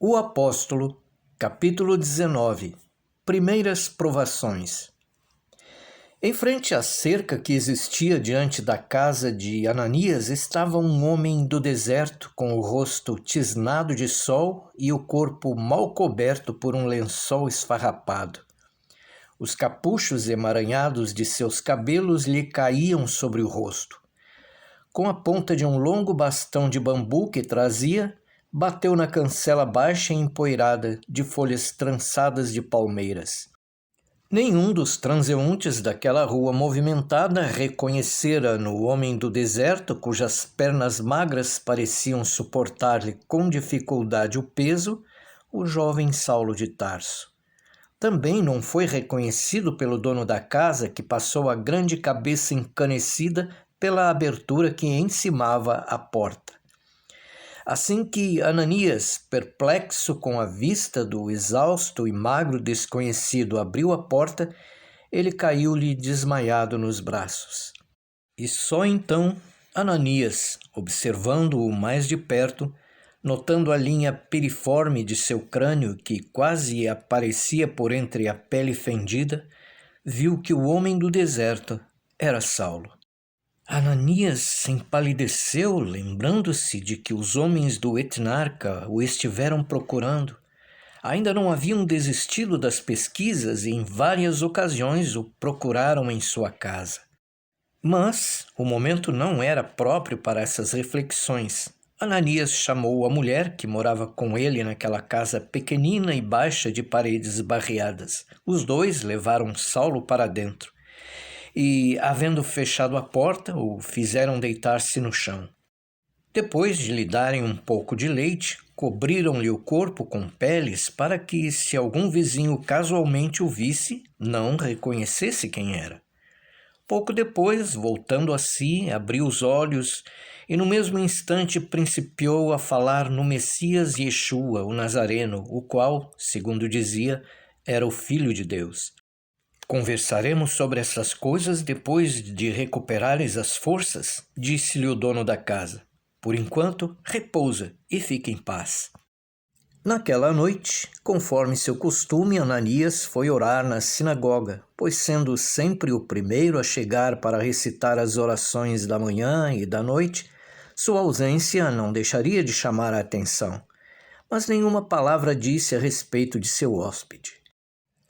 O Apóstolo, capítulo 19. Primeiras provações. Em frente à cerca que existia diante da casa de Ananias estava um homem do deserto com o rosto tisnado de sol e o corpo mal coberto por um lençol esfarrapado. Os capuchos emaranhados de seus cabelos lhe caíam sobre o rosto. Com a ponta de um longo bastão de bambu que trazia, bateu na cancela baixa e empoeirada de folhas trançadas de palmeiras. Nenhum dos transeuntes daquela rua movimentada reconhecera no homem do deserto, cujas pernas magras pareciam suportar-lhe com dificuldade o peso, o jovem Saulo de Tarso. Também não foi reconhecido pelo dono da casa, que passou a grande cabeça encanecida pela abertura que encimava a porta. Assim que Ananias, perplexo com a vista do exausto e magro desconhecido, abriu a porta, ele caiu-lhe desmaiado nos braços. E só então Ananias, observando-o mais de perto, notando a linha piriforme de seu crânio que quase aparecia por entre a pele fendida, viu que o homem do deserto era Saulo. Ananias empalideceu, lembrando-se de que os homens do etnarca o estiveram procurando. Ainda não haviam desistido das pesquisas e em várias ocasiões o procuraram em sua casa. Mas o momento não era próprio para essas reflexões. Ananias chamou a mulher que morava com ele naquela casa pequenina e baixa de paredes barreadas. Os dois levaram Saulo para dentro. E, havendo fechado a porta, o fizeram deitar-se no chão. Depois de lhe darem um pouco de leite, cobriram-lhe o corpo com peles para que, se algum vizinho casualmente o visse, não reconhecesse quem era. Pouco depois, voltando a si, abriu os olhos e no mesmo instante principiou a falar no Messias Yeshua, o Nazareno, o qual, segundo dizia, era o Filho de Deus. Conversaremos sobre essas coisas depois de recuperares as forças, disse-lhe o dono da casa. Por enquanto, repousa e fique em paz. Naquela noite, conforme seu costume, Ananias foi orar na sinagoga, pois sendo sempre o primeiro a chegar para recitar as orações da manhã e da noite, sua ausência não deixaria de chamar a atenção, mas nenhuma palavra disse a respeito de seu hóspede.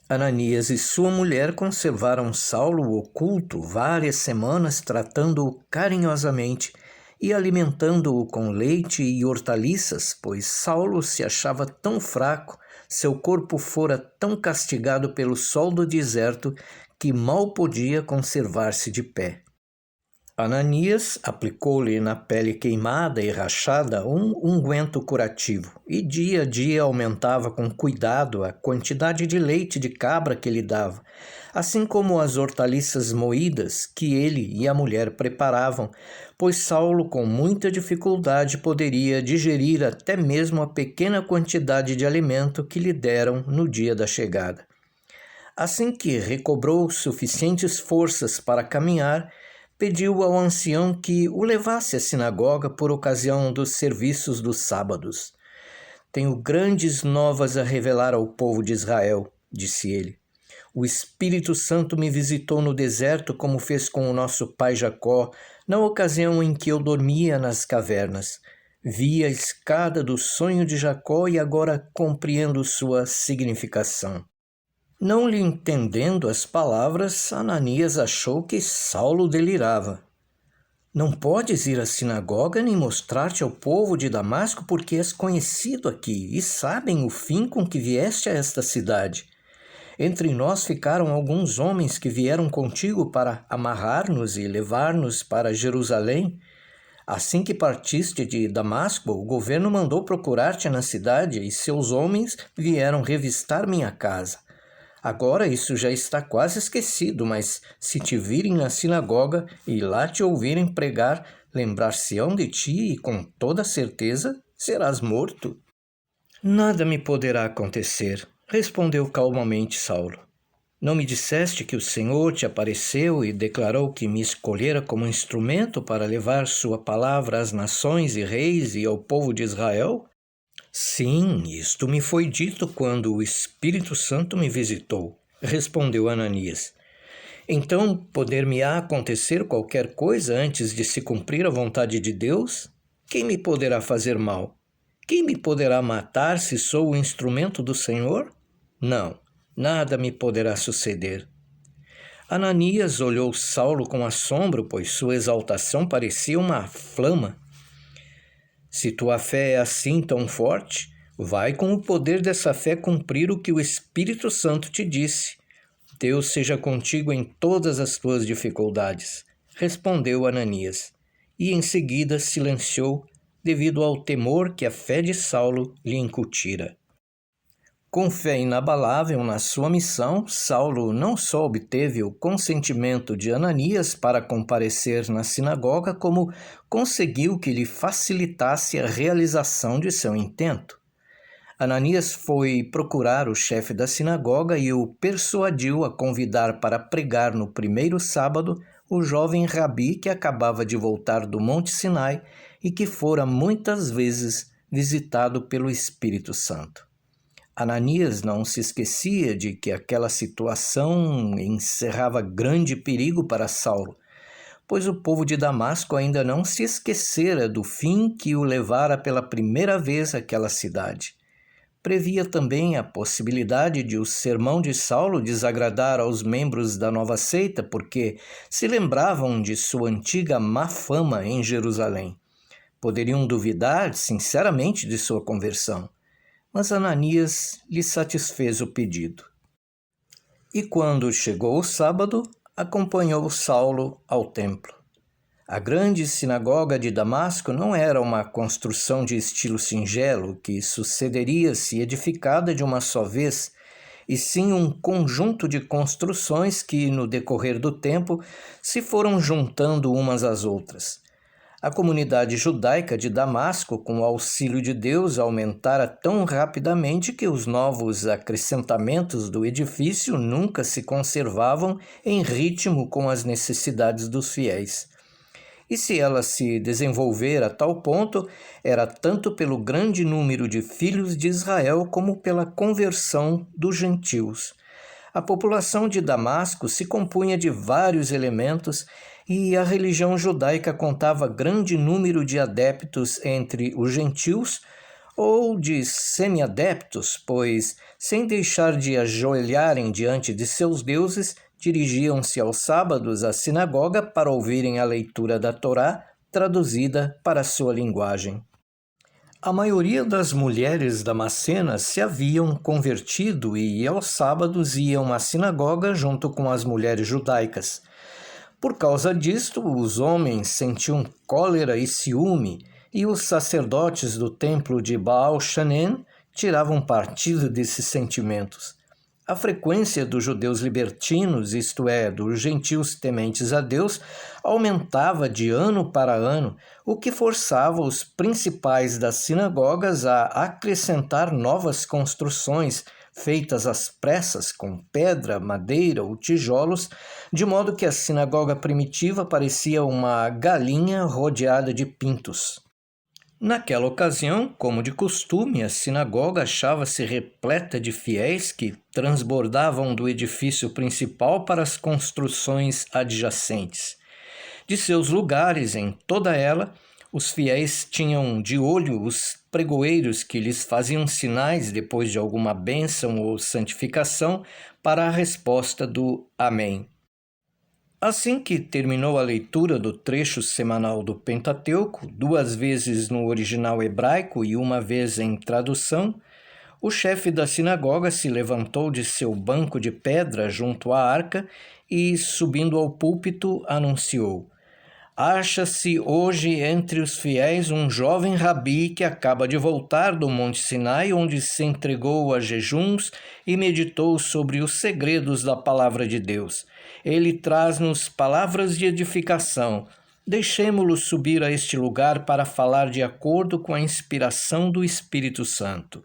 Ananias e sua mulher conservaram Saulo oculto várias semanas, tratando-o carinhosamente e alimentando-o com leite e hortaliças, pois Saulo se achava tão fraco, seu corpo fora tão castigado pelo sol do deserto, que mal podia conservar-se de pé. Ananias aplicou-lhe na pele queimada e rachada um unguento curativo e dia a dia aumentava com cuidado a quantidade de leite de cabra que lhe dava, assim como as hortaliças moídas que ele e a mulher preparavam, pois Saulo com muita dificuldade poderia digerir até mesmo a pequena quantidade de alimento que lhe deram no dia da chegada. Assim que recobrou suficientes forças para caminhar, pediu ao ancião que o levasse à sinagoga por ocasião dos serviços dos sábados. Tenho grandes novas a revelar ao povo de Israel, disse ele. O Espírito Santo me visitou no deserto como fez com o nosso pai Jacó, na ocasião em que eu dormia nas cavernas. Vi a escada do sonho de Jacó e agora compreendo sua significação. Não lhe entendendo as palavras, Ananias achou que Saulo delirava. Não podes ir à sinagoga nem mostrar-te ao povo de Damasco, porque és conhecido aqui e sabem o fim com que vieste a esta cidade. Entre nós ficaram alguns homens que vieram contigo para amarrar-nos e levar-nos para Jerusalém. Assim que partiste de Damasco, o governo mandou procurar-te na cidade e seus homens vieram revistar minha casa. Agora isso já está quase esquecido, mas se te virem na sinagoga e lá te ouvirem pregar, lembrar-se-ão de ti e com toda certeza serás morto. Nada me poderá acontecer, respondeu calmamente Saulo. Não me disseste que o Senhor te apareceu e declarou que me escolhera como instrumento para levar sua palavra às nações e reis e ao povo de Israel? Sim, isto me foi dito quando o Espírito Santo me visitou, respondeu Ananias. Então, poder-me-á acontecer qualquer coisa antes de se cumprir a vontade de Deus? Quem me poderá fazer mal? Quem me poderá matar se sou o instrumento do Senhor? Não, nada me poderá suceder. Ananias olhou Saulo com assombro, pois sua exaltação parecia uma flama. Se tua fé é assim tão forte, vai com o poder dessa fé cumprir o que o Espírito Santo te disse. Deus seja contigo em todas as tuas dificuldades, respondeu Ananias, e em seguida silenciou devido ao temor que a fé de Saulo lhe incutira. Com fé inabalável na sua missão, Saulo não só obteve o consentimento de Ananias para comparecer na sinagoga, como conseguiu que lhe facilitasse a realização de seu intento. Ananias foi procurar o chefe da sinagoga e o persuadiu a convidar para pregar no primeiro sábado o jovem rabi que acabava de voltar do Monte Sinai e que fora muitas vezes visitado pelo Espírito Santo. Ananias não se esquecia de que aquela situação encerrava grande perigo para Saulo, pois o povo de Damasco ainda não se esquecera do fim que o levara pela primeira vez àquela cidade. Previa também a possibilidade de o sermão de Saulo desagradar aos membros da nova seita, porque se lembravam de sua antiga má fama em Jerusalém. Poderiam duvidar sinceramente de sua conversão, mas Ananias lhe satisfez o pedido. E quando chegou o sábado, acompanhou Saulo ao templo. A grande sinagoga de Damasco não era uma construção de estilo singelo que sucederia se edificada de uma só vez, e sim um conjunto de construções que, no decorrer do tempo, se foram juntando umas às outras. A comunidade judaica de Damasco, com o auxílio de Deus, aumentara tão rapidamente que os novos acrescentamentos do edifício nunca se conservavam em ritmo com as necessidades dos fiéis. E se ela se desenvolver a tal ponto, era tanto pelo grande número de filhos de Israel como pela conversão dos gentios. A população de Damasco se compunha de vários elementos e a religião judaica contava grande número de adeptos entre os gentios ou de semi-adeptos, pois, sem deixar de ajoelharem diante de seus deuses, dirigiam-se aos sábados à sinagoga para ouvirem a leitura da Torá traduzida para a sua linguagem. A maioria das mulheres damascenas se haviam convertido e aos sábados iam à sinagoga junto com as mulheres judaicas. Por causa disto, os homens sentiam cólera e ciúme, e os sacerdotes do templo de Baal Shanen tiravam partido desses sentimentos. A frequência dos judeus libertinos, isto é, dos gentios tementes a Deus, aumentava de ano para ano, o que forçava os principais das sinagogas a acrescentar novas construções, feitas às pressas com pedra, madeira ou tijolos, de modo que a sinagoga primitiva parecia uma galinha rodeada de pintos. Naquela ocasião, como de costume, a sinagoga achava-se repleta de fiéis que transbordavam do edifício principal para as construções adjacentes. De seus lugares em toda ela, os fiéis tinham de olho os pregoeiros que lhes faziam sinais depois de alguma bênção ou santificação para a resposta do Amém. Assim que terminou a leitura do trecho semanal do Pentateuco, 2 vezes no original hebraico e 1 vez em tradução, o chefe da sinagoga se levantou de seu banco de pedra junto à arca e, subindo ao púlpito, anunciou: Acha-se hoje entre os fiéis um jovem rabi que acaba de voltar do Monte Sinai, onde se entregou a jejuns e meditou sobre os segredos da palavra de Deus. Ele traz-nos palavras de edificação. Deixemo-lo subir a este lugar para falar de acordo com a inspiração do Espírito Santo.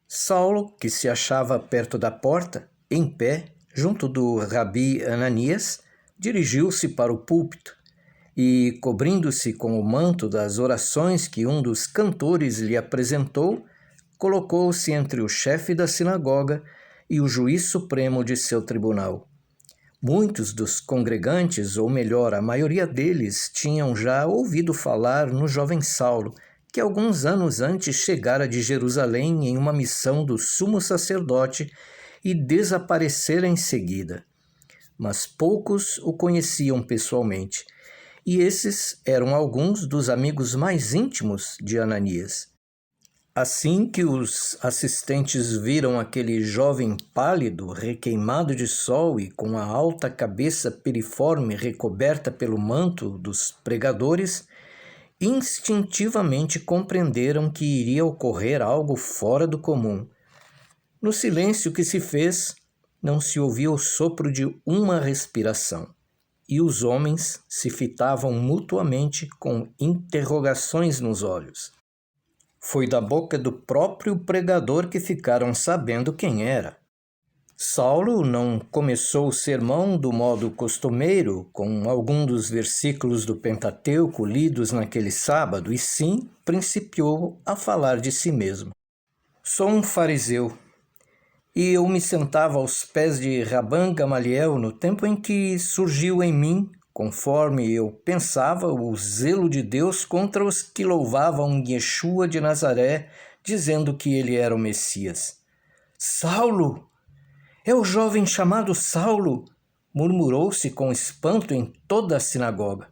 Saulo, que se achava perto da porta, em pé, junto do rabi Ananias, dirigiu-se para o púlpito e, cobrindo-se com o manto das orações que um dos cantores lhe apresentou, colocou-se entre o chefe da sinagoga e o juiz supremo de seu tribunal. Muitos dos congregantes, ou melhor, a maioria deles, tinham já ouvido falar no jovem Saulo, que alguns anos antes chegara de Jerusalém em uma missão do sumo sacerdote e desaparecera em seguida. Mas poucos o conheciam pessoalmente, e esses eram alguns dos amigos mais íntimos de Ananias. Assim que os assistentes viram aquele jovem pálido, requeimado de sol e com a alta cabeça piriforme recoberta pelo manto dos pregadores, instintivamente compreenderam que iria ocorrer algo fora do comum. No silêncio que se fez, não se ouvia o sopro de uma respiração, e os homens se fitavam mutuamente com interrogações nos olhos. Foi da boca do próprio pregador que ficaram sabendo quem era. Saulo não começou o sermão do modo costumeiro, com algum dos versículos do Pentateuco lidos naquele sábado, e sim principiou a falar de si mesmo. Sou um fariseu, e eu me sentava aos pés de Rabã Gamaliel no tempo em que surgiu em mim, conforme eu pensava, o zelo de Deus contra os que louvavam Yeshua de Nazaré, dizendo que ele era o Messias. Saulo! É o jovem chamado Saulo! Murmurou-se com espanto em toda a sinagoga.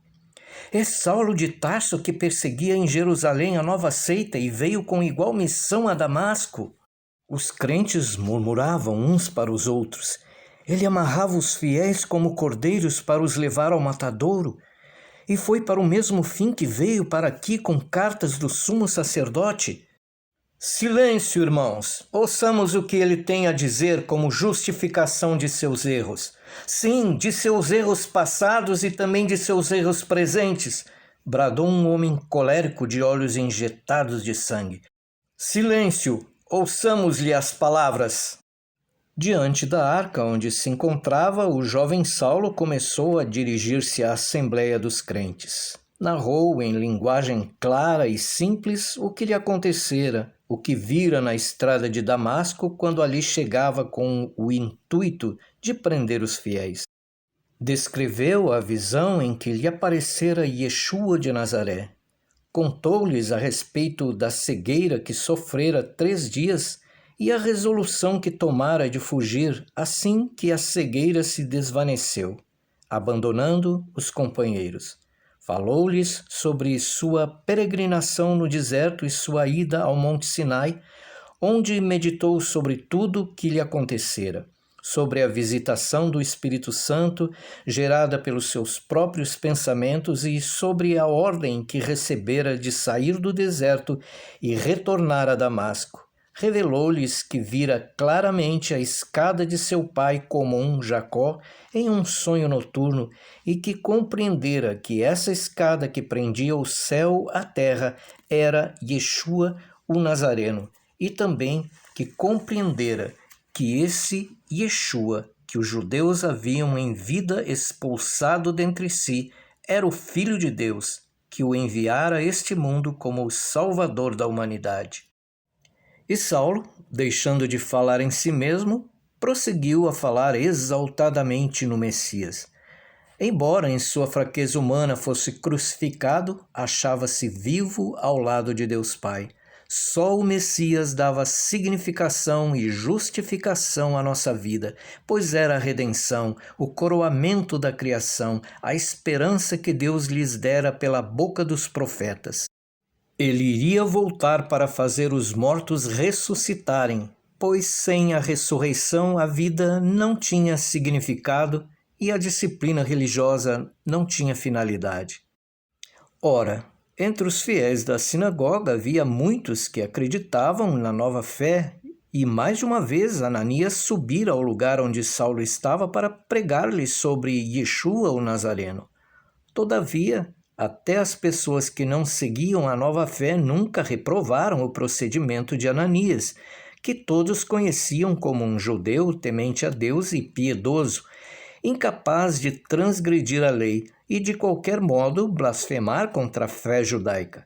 É Saulo de Tarso que perseguia em Jerusalém a nova seita e veio com igual missão a Damasco. Os crentes murmuravam uns para os outros. Ele amarrava os fiéis como cordeiros para os levar ao matadouro. E foi para o mesmo fim que veio para aqui com cartas do sumo sacerdote. Silêncio, irmãos! Ouçamos o que ele tem a dizer como justificação de seus erros. Sim, de seus erros passados e também de seus erros presentes, bradou um homem colérico de olhos injetados de sangue. Silêncio! Ouçamos-lhe as palavras. Diante da arca onde se encontrava, o jovem Saulo começou a dirigir-se à Assembleia dos Crentes. Narrou em linguagem clara e simples o que lhe acontecera, o que vira na estrada de Damasco quando ali chegava com o intuito de prender os fiéis. Descreveu a visão em que lhe aparecera Yeshua de Nazaré. Contou-lhes a respeito da cegueira que sofrera 3 dias e a resolução que tomara de fugir assim que a cegueira se desvaneceu, abandonando os companheiros. Falou-lhes sobre sua peregrinação no deserto e sua ida ao Monte Sinai, onde meditou sobre tudo que lhe acontecera, sobre a visitação do Espírito Santo, gerada pelos seus próprios pensamentos, e sobre a ordem que recebera de sair do deserto e retornar a Damasco. Revelou-lhes que vira claramente a escada de seu pai comum, Jacó, em um sonho noturno, e que compreendera que essa escada que prendia o céu à terra era Yeshua, o Nazareno, e também que compreendera que esse Yeshua, que os judeus haviam em vida expulsado dentre si, era o Filho de Deus, que o enviara a este mundo como o Salvador da humanidade. E Saulo, deixando de falar em si mesmo, prosseguiu a falar exaltadamente no Messias. Embora em sua fraqueza humana fosse crucificado, achava-se vivo ao lado de Deus Pai. Só o Messias dava significação e justificação à nossa vida, pois era a redenção, o coroamento da criação, a esperança que Deus lhes dera pela boca dos profetas. Ele iria voltar para fazer os mortos ressuscitarem, pois sem a ressurreição a vida não tinha significado e a disciplina religiosa não tinha finalidade. Ora, entre os fiéis da sinagoga havia muitos que acreditavam na nova fé, e mais de uma vez Ananias subira ao lugar onde Saulo estava para pregar-lhe sobre Yeshua o Nazareno. Todavia, até as pessoas que não seguiam a nova fé nunca reprovaram o procedimento de Ananias, que todos conheciam como um judeu temente a Deus e piedoso, incapaz de transgredir a lei e de qualquer modo blasfemar contra a fé judaica.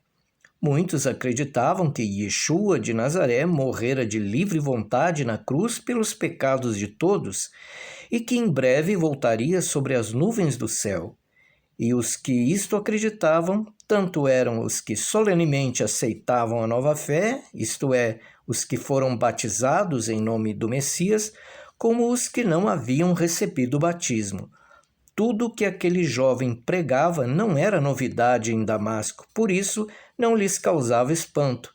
Muitos acreditavam que Yeshua de Nazaré morrera de livre vontade na cruz pelos pecados de todos e que em breve voltaria sobre as nuvens do céu. E os que isto acreditavam, tanto eram os que solenemente aceitavam a nova fé, isto é, os que foram batizados em nome do Messias, como os que não haviam recebido o batismo. Tudo o que aquele jovem pregava não era novidade em Damasco, por isso não lhes causava espanto.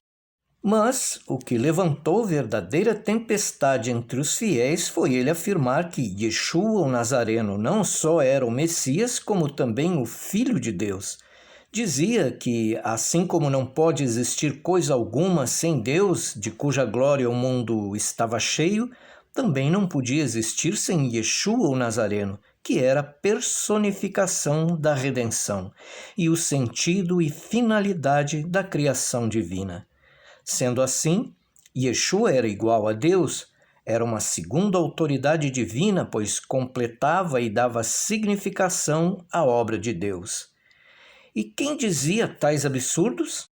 Mas o que levantou verdadeira tempestade entre os fiéis foi ele afirmar que Yeshua, o Nazareno, não só era o Messias, como também o Filho de Deus. Dizia que, assim como não pode existir coisa alguma sem Deus, de cuja glória o mundo estava cheio, também não podia existir sem Yeshua, o Nazareno, que era a personificação da redenção e o sentido e finalidade da criação divina. Sendo assim, Yeshua era igual a Deus, era uma segunda autoridade divina, pois completava e dava significação à obra de Deus. E quem dizia tais absurdos?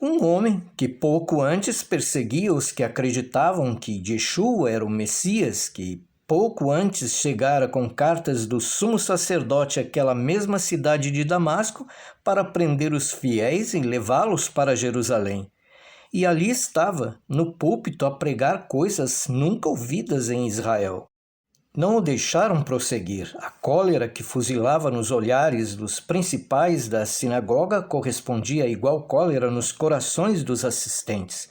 Um homem que pouco antes perseguia os que acreditavam que Yeshua era o Messias, que pouco antes chegara com cartas do sumo sacerdote àquela mesma cidade de Damasco para prender os fiéis e levá-los para Jerusalém. E ali estava, no púlpito, a pregar coisas nunca ouvidas em Israel. Não o deixaram prosseguir. A cólera que fuzilava nos olhares dos principais da sinagoga correspondia a igual cólera nos corações dos assistentes.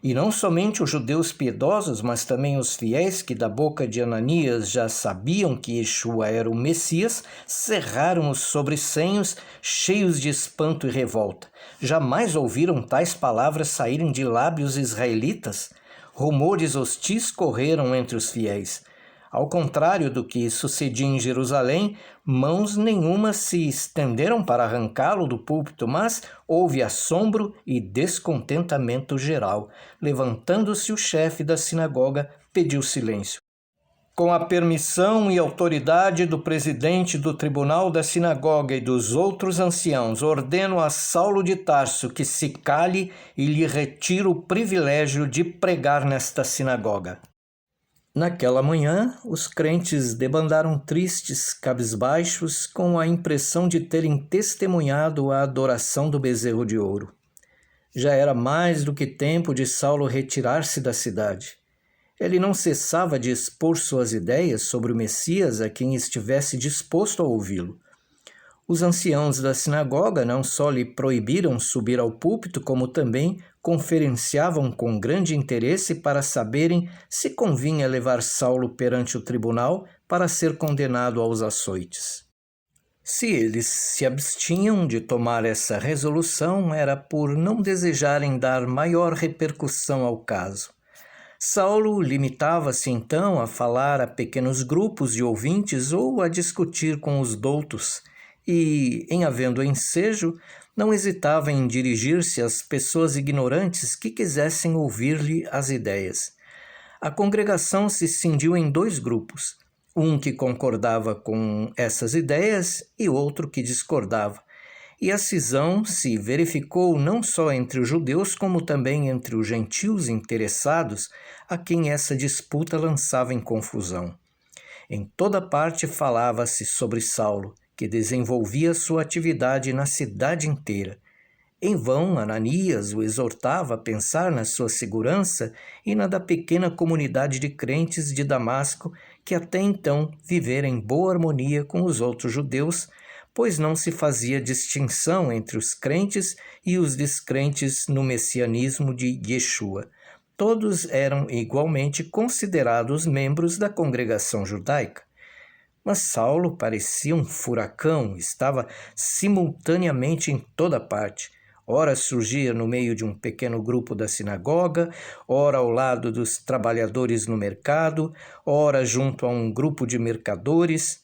E não somente os judeus piedosos, mas também os fiéis que da boca de Ananias já sabiam que Yeshua era o Messias, cerraram os sobrecenhos, cheios de espanto e revolta. Jamais ouviram tais palavras saírem de lábios israelitas? Rumores hostis correram entre os fiéis. Ao contrário do que sucedia em Jerusalém, mãos nenhuma se estenderam para arrancá-lo do púlpito, mas houve assombro e descontentamento geral. Levantando-se o chefe da sinagoga, pediu silêncio. Com a permissão e autoridade do presidente do tribunal da sinagoga e dos outros anciãos, ordeno a Saulo de Tarso que se cale e lhe retiro o privilégio de pregar nesta sinagoga. Naquela manhã, os crentes debandaram tristes, cabisbaixos, com a impressão de terem testemunhado a adoração do bezerro de ouro. Já era mais do que tempo de Saulo retirar-se da cidade. Ele não cessava de expor suas ideias sobre o Messias a quem estivesse disposto a ouvi-lo. Os anciãos da sinagoga não só lhe proibiram subir ao púlpito, como também conferenciavam com grande interesse para saberem se convinha levar Saulo perante o tribunal para ser condenado aos açoites. Se eles se abstinham de tomar essa resolução, era por não desejarem dar maior repercussão ao caso. Saulo limitava-se então a falar a pequenos grupos de ouvintes ou a discutir com os doutos, e, em havendo ensejo, não hesitava em dirigir-se às pessoas ignorantes que quisessem ouvir-lhe as ideias. A congregação se cindiu em dois grupos, um que concordava com essas ideias e outro que discordava, e a cisão se verificou não só entre os judeus, como também entre os gentios interessados, a quem essa disputa lançava em confusão. Em toda parte falava-se sobre Saulo, que desenvolvia sua atividade na cidade inteira. Em vão, Ananias o exortava a pensar na sua segurança e na da pequena comunidade de crentes de Damasco, que até então vivera em boa harmonia com os outros judeus, pois não se fazia distinção entre os crentes e os descrentes no messianismo de Yeshua. Todos eram igualmente considerados membros da congregação judaica. Mas Saulo parecia um furacão, estava simultaneamente em toda parte. Ora surgia no meio de um pequeno grupo da sinagoga, ora ao lado dos trabalhadores no mercado, ora junto a um grupo de mercadores,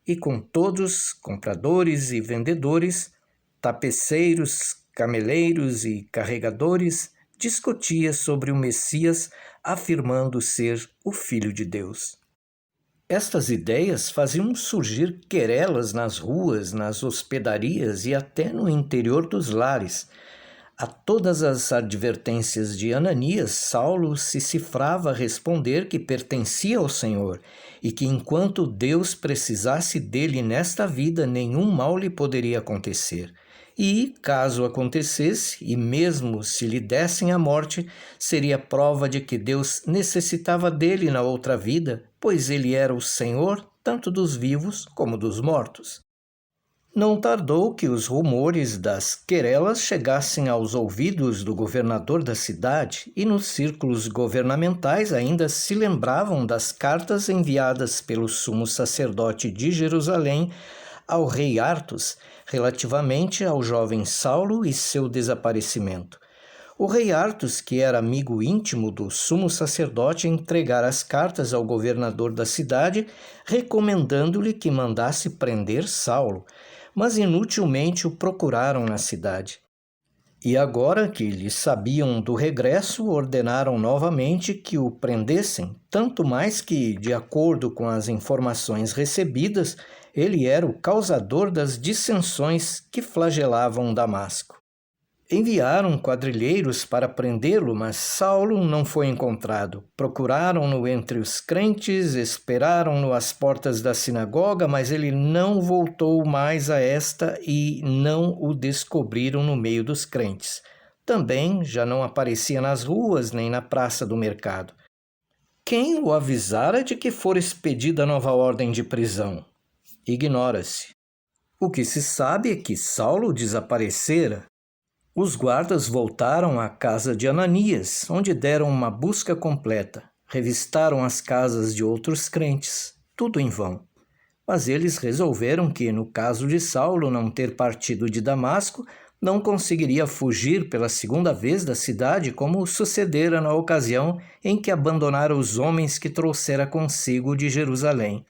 e com todos, compradores e vendedores, tapeceiros, cameleiros e carregadores, discutia sobre o Messias, afirmando ser o Filho de Deus. Estas ideias faziam surgir querelas nas ruas, nas hospedarias e até no interior dos lares. A todas as advertências de Ananias, Saulo se cifrava a responder que pertencia ao Senhor e que enquanto Deus precisasse dele nesta vida, nenhum mal lhe poderia acontecer. E, caso acontecesse, e mesmo se lhe dessem a morte, seria prova de que Deus necessitava dele na outra vida, pois ele era o Senhor tanto dos vivos como dos mortos. Não tardou que os rumores das querelas chegassem aos ouvidos do governador da cidade, e nos círculos governamentais ainda se lembravam das cartas enviadas pelo sumo sacerdote de Jerusalém ao rei Artus relativamente ao jovem Saulo e seu desaparecimento. O rei Artus, que era amigo íntimo do sumo sacerdote, entregara as cartas ao governador da cidade, recomendando-lhe que mandasse prender Saulo, mas inutilmente o procuraram na cidade. E agora que lhe sabiam do regresso, ordenaram novamente que o prendessem, tanto mais que, de acordo com as informações recebidas, ele era o causador das dissensões que flagelavam Damasco. Enviaram quadrilheiros para prendê-lo, mas Saulo não foi encontrado. Procuraram-no entre os crentes, esperaram-no às portas da sinagoga, mas ele não voltou mais a esta e não o descobriram no meio dos crentes. Também já não aparecia nas ruas nem na praça do mercado. Quem o avisara de que fora expedida nova ordem de prisão? Ignora-se. O que se sabe é que Saulo desaparecera. Os guardas voltaram à casa de Ananias, onde deram uma busca completa. Revistaram as casas de outros crentes, tudo em vão. Mas eles resolveram que, no caso de Saulo não ter partido de Damasco, não conseguiria fugir pela segunda vez da cidade, como sucedera na ocasião em que abandonara os homens que trouxera consigo de Jerusalém.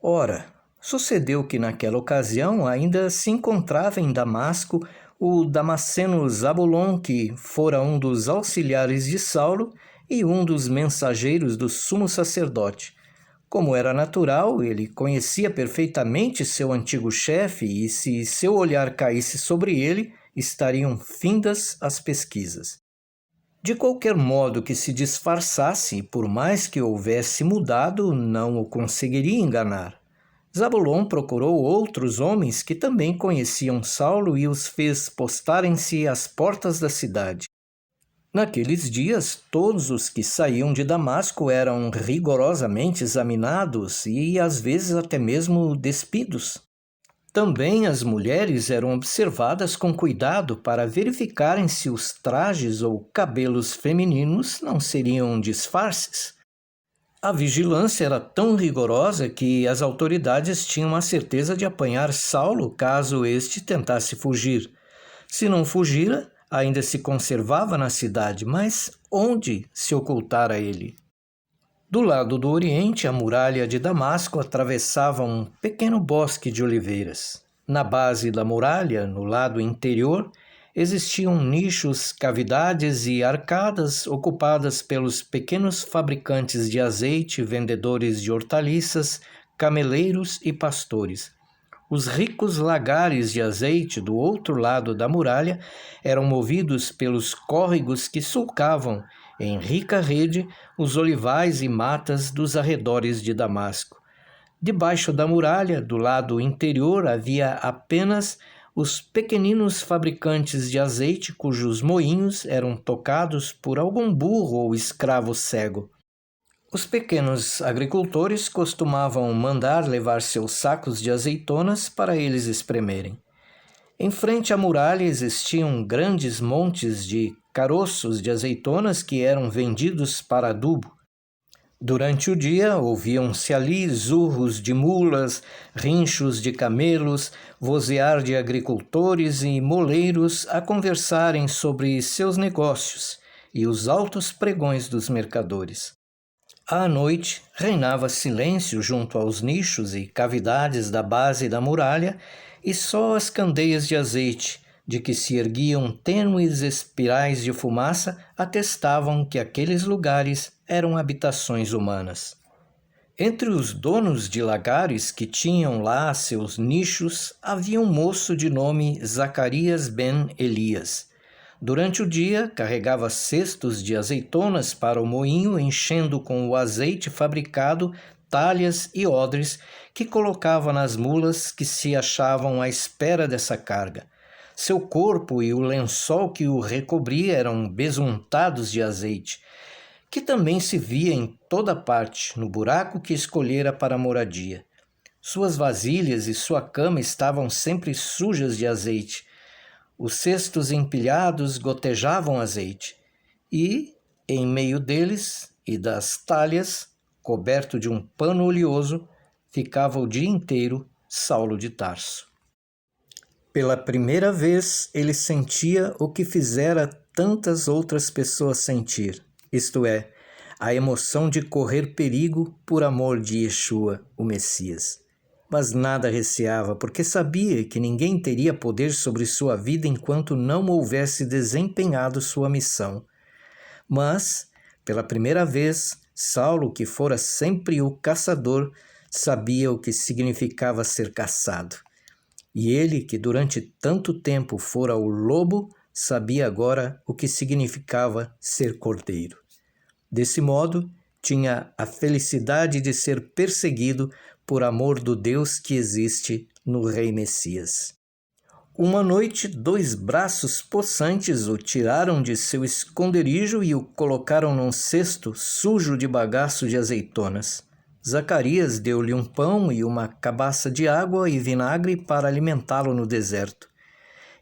Ora, sucedeu que naquela ocasião ainda se encontrava em Damasco o Damasceno Zabulon, que fora um dos auxiliares de Saulo e um dos mensageiros do sumo sacerdote. Como era natural, ele conhecia perfeitamente seu antigo chefe e, se seu olhar caísse sobre ele, estariam findas as pesquisas. De qualquer modo que se disfarçasse, por mais que houvesse mudado, não o conseguiria enganar. Zabulon procurou outros homens que também conheciam Saulo e os fez postarem-se às portas da cidade. Naqueles dias, todos os que saíam de Damasco eram rigorosamente examinados e, às vezes, até mesmo despidos. Também as mulheres eram observadas com cuidado para verificarem se os trajes ou cabelos femininos não seriam disfarces. A vigilância era tão rigorosa que as autoridades tinham a certeza de apanhar Saulo caso este tentasse fugir. Se não fugira, ainda se conservava na cidade, mas onde se ocultara ele? Do lado do oriente, a muralha de Damasco atravessava um pequeno bosque de oliveiras. Na base da muralha, no lado interior, existiam nichos, cavidades e arcadas ocupadas pelos pequenos fabricantes de azeite, vendedores de hortaliças, cameleiros e pastores. Os ricos lagares de azeite do outro lado da muralha eram movidos pelos córregos que sulcavam, em rica rede, os olivais e matas dos arredores de Damasco. Debaixo da muralha, do lado interior, havia apenas os pequeninos fabricantes de azeite cujos moinhos eram tocados por algum burro ou escravo cego. Os pequenos agricultores costumavam mandar levar seus sacos de azeitonas para eles espremerem. Em frente à muralha existiam grandes montes de caroços de azeitonas que eram vendidos para adubo. Durante o dia, ouviam-se ali zurros de mulas, rinchos de camelos, vozear de agricultores e moleiros a conversarem sobre seus negócios e os altos pregões dos mercadores. À noite, reinava silêncio junto aos nichos e cavidades da base da muralha, e só as candeias de azeite, de que se erguiam tênues espirais de fumaça, atestavam que aqueles lugares eram habitações humanas. Entre os donos de lagares que tinham lá seus nichos, havia um moço de nome Zacarias ben Elias. Durante o dia, carregava cestos de azeitonas para o moinho, enchendo com o azeite fabricado talhas e odres que colocava nas mulas que se achavam à espera dessa carga. Seu corpo e o lençol que o recobria eram besuntados de azeite, que também se via em toda parte, no buraco que escolhera para a moradia. Suas vasilhas e sua cama estavam sempre sujas de azeite. Os cestos empilhados gotejavam azeite, e, em meio deles e das talhas, coberto de um pano oleoso, ficava o dia inteiro Saulo de Tarso. Pela primeira vez, ele sentia o que fizera tantas outras pessoas sentir, isto é, a emoção de correr perigo por amor de Yeshua, o Messias. Mas nada receava, porque sabia que ninguém teria poder sobre sua vida enquanto não houvesse desempenhado sua missão. Mas, pela primeira vez, Saulo, que fora sempre o caçador, sabia o que significava ser caçado. E ele, que durante tanto tempo fora o lobo, sabia agora o que significava ser cordeiro. Desse modo, tinha a felicidade de ser perseguido por amor do Deus que existe no Rei Messias. Uma noite, 2 braços possantes o tiraram de seu esconderijo e o colocaram num cesto sujo de bagaço de azeitonas. Zacarias deu-lhe um pão e uma cabaça de água e vinagre para alimentá-lo no deserto.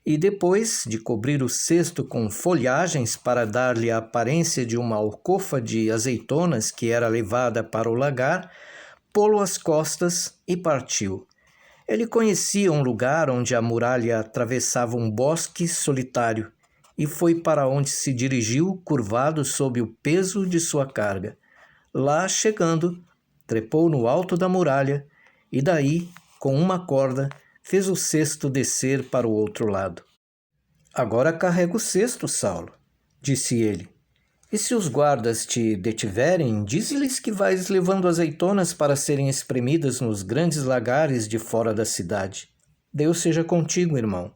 E depois de cobrir o cesto com folhagens para dar-lhe a aparência de uma alcofa de azeitonas que era levada para o lagar, pô-lo às costas e partiu. Ele conhecia um lugar onde a muralha atravessava um bosque solitário e foi para onde se dirigiu, curvado sob o peso de sua carga. Lá chegando, trepou no alto da muralha e daí, com uma corda, fez o cesto descer para o outro lado. Agora carrega o cesto, Saulo, disse ele. E se os guardas te detiverem, dize-lhes que vais levando azeitonas para serem espremidas nos grandes lagares de fora da cidade. Deus seja contigo, irmão.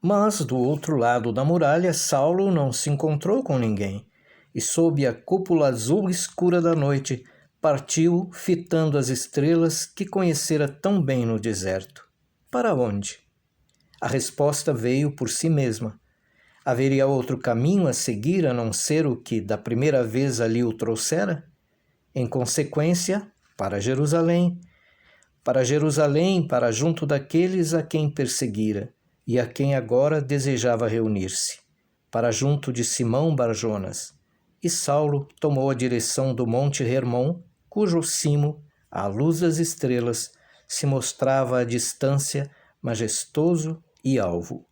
Mas, do outro lado da muralha, Saulo não se encontrou com ninguém, e sob a cúpula azul escura da noite, partiu fitando as estrelas que conhecera tão bem no deserto. Para onde? A resposta veio por si mesma. Haveria outro caminho a seguir a não ser o que da primeira vez ali o trouxera? Em consequência, para Jerusalém, para junto daqueles a quem perseguira e a quem agora desejava reunir-se, para junto de Simão Barjonas. E Saulo tomou a direção do Monte Hermon, cujo cimo, à luz das estrelas, se mostrava à distância majestoso e alvo.